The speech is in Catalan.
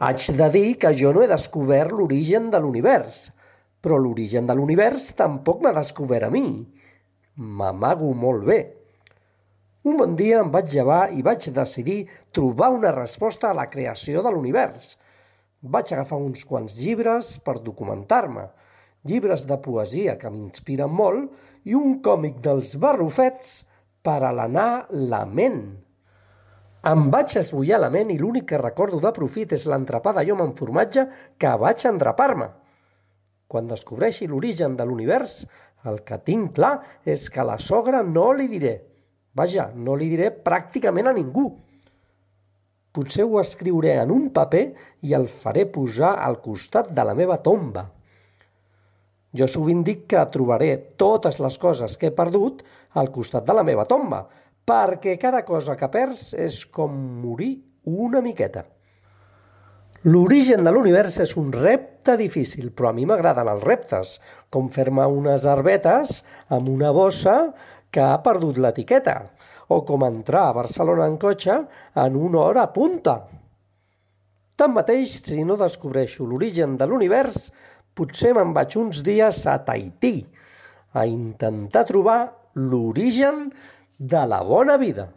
Haig de dir que jo no he descobert l'origen de l'univers, però l'origen de l'univers tampoc m'ha descobert a mi. M'amago molt bé. Un bon dia em vaig llevar i vaig decidir trobar una resposta a la creació de l'univers. Vaig agafar uns quants llibres per documentar-me, llibres de poesia que m'inspiren molt i un còmic dels Barrufets per alenar la ment. Em vaig esbullar la ment i l'únic que recordo de profit és l'entrepà de llom amb formatge que vaig endrapar-me. Quan descobreixi l'origen de l'univers, el que tinc clar és que a la sogra no li diré. Vaja, no li diré pràcticament a ningú. Potser ho escriuré en un paper i el faré posar al costat de la meva tomba. Jo sovint dic que trobaré totes les coses que he perdut al costat de la meva tomba, perquè cada cosa que perds és com morir una miqueta. L'origen de l'univers és un repte difícil, però a mi m'agraden els reptes, com fer-me unes herbetes amb una bossa que ha perdut l'etiqueta, o com entrar a Barcelona en cotxe en una hora punta. Tanmateix, si no descobreixo l'origen de l'univers, potser me'n vaig uns dies a Tahití a intentar trobar l'origen de la bona vida.